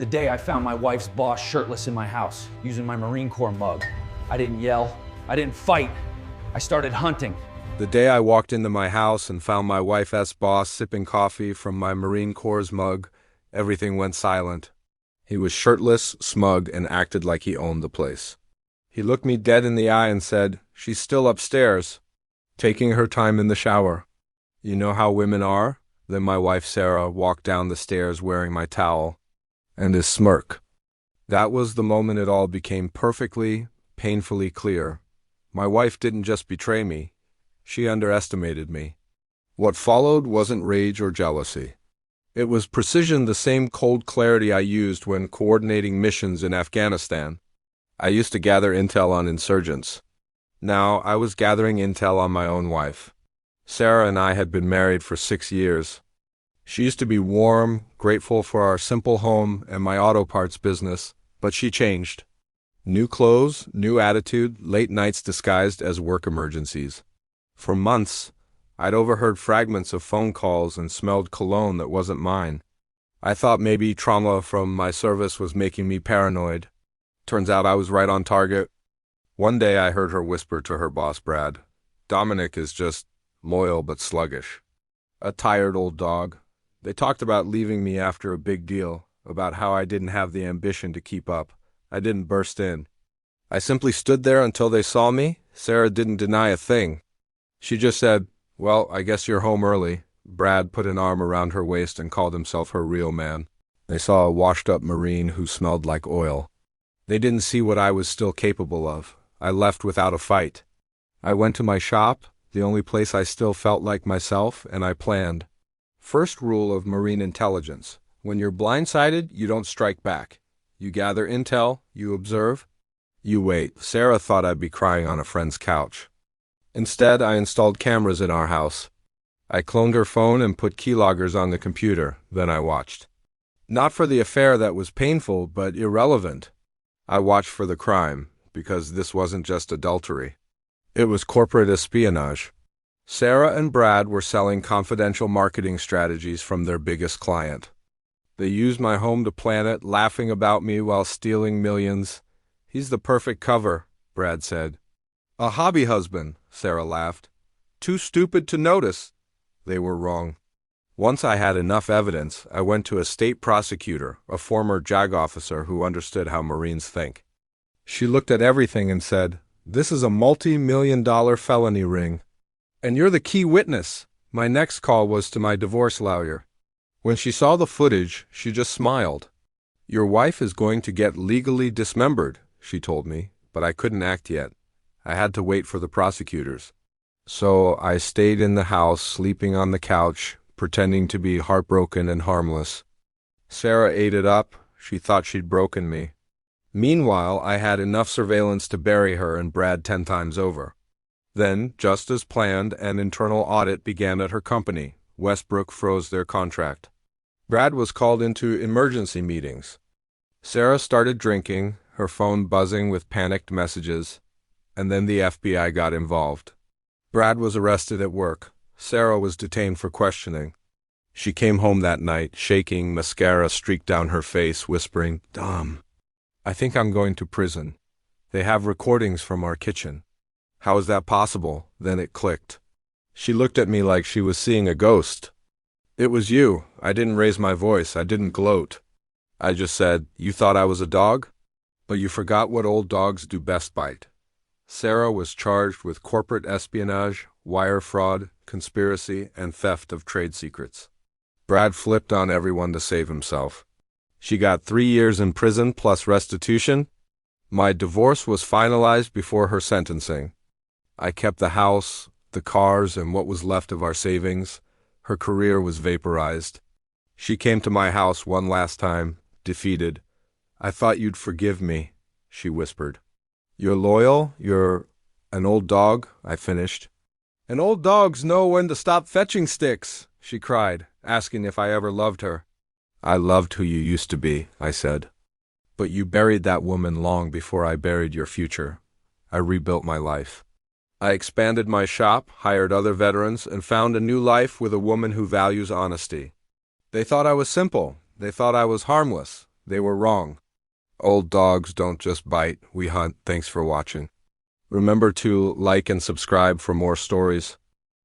The day I found my wife's boss shirtless in my house, using my Marine Corps mug. I didn't yell, I didn't fight, I started hunting. The day I walked into my house and found my wife's boss sipping coffee from my Marine Corps mug, everything went silent. He was shirtless, smug, and acted like he owned the place. He looked me dead in the eye and said, "She's still upstairs, taking her time in the shower." You know how women are? Then my wife Sarah walked down the stairs wearing my towel, and his smirk. That was the moment it all became perfectly, painfully clear. My wife didn't just betray me, she underestimated me. What followed wasn't rage or jealousy. It was precision, the same cold clarity I used when coordinating missions in Afghanistan. I used to gather intel on insurgents. Now I was gathering intel on my own wife. Sarah and I had been married for 6 years. She used to be warm, grateful for our simple home and my auto parts business, but she changed. New clothes, new attitude, late nights disguised as work emergencies. For months, I'd overheard fragments of phone calls and smelled cologne that wasn't mine. I thought maybe trauma from my service was making me paranoid. Turns out I was right on target. One day I heard her whisper to her boss, Brad, "Dominic is just loyal but sluggish. A tired old dog." They talked about leaving me after a big deal, about how I didn't have the ambition to keep up. I didn't burst in. I simply stood there until they saw me. Sarah didn't deny a thing. She just said, "Well, I guess you're home early." Brad put an arm around her waist and called himself her real man. They saw a washed-up Marine who smelled like oil. They didn't see what I was still capable of. I left without a fight. I went to my shop, the only place I still felt like myself, and I planned. First rule of Marine intelligence: when you're blindsided, you don't strike back. You gather intel, you observe, you wait. Sarah thought I'd be crying on a friend's couch. Instead, I installed cameras in our house. I cloned her phone and put keyloggers on the computer, then I watched. Not for the affair that was painful, but irrelevant. I watched for the crime, because this wasn't just adultery. It was corporate espionage. Sarah and Brad were selling confidential marketing strategies from their biggest client. They used my home to plan it, laughing about me while stealing millions. "He's the perfect cover," Brad said. "A hobby husband," Sarah laughed. "Too stupid to notice." They were wrong. Once I had enough evidence, I went to a state prosecutor, a former JAG officer who understood how Marines think. She looked at everything and said, "This is a multi-million-dollar felony ring. And you're the key witness." My next call was to my divorce lawyer. When she saw the footage, she just smiled. "Your wife is going to get legally dismembered," she told me, but I couldn't act yet. I had to wait for the prosecutors. So I stayed in the house, sleeping on the couch, pretending to be heartbroken and harmless. Sarah ate it up. She thought she'd broken me. Meanwhile, I had enough surveillance to bury her and Brad 10 times over. Then, just as planned, an internal audit began at her company. Westbrook froze their contract. Brad was called into emergency meetings. Sarah started drinking, her phone buzzing with panicked messages, and then the FBI got involved. Brad was arrested at work. Sarah was detained for questioning. She came home that night, shaking, mascara streaked down her face, whispering, "Dom, I think I'm going to prison. They have recordings from our kitchen." "How is that possible?" Then it clicked. She looked at me like she was seeing a ghost. "It was you." I didn't raise my voice. I didn't gloat. I just said, "You thought I was a dog? But you forgot what old dogs do best: bite." Sarah was charged with corporate espionage, wire fraud, conspiracy, and theft of trade secrets. Brad flipped on everyone to save himself. She got 3 years in prison plus restitution. My divorce was finalized before her sentencing. I kept the house, the cars, and what was left of our savings. Her career was vaporized. She came to my house one last time, defeated. "I thought you'd forgive me," she whispered. "You're loyal, you're an old dog," I finished. "And old dogs know when to stop fetching sticks," she cried, asking if I ever loved her. "I loved who you used to be," I said. "But you buried that woman long before I buried your future." I rebuilt my life. I expanded my shop, hired other veterans, and found a new life with a woman who values honesty. They thought I was simple. They thought I was harmless. They were wrong. Old dogs don't just bite, we hunt. Thanks for watching. Remember to like and subscribe for more stories.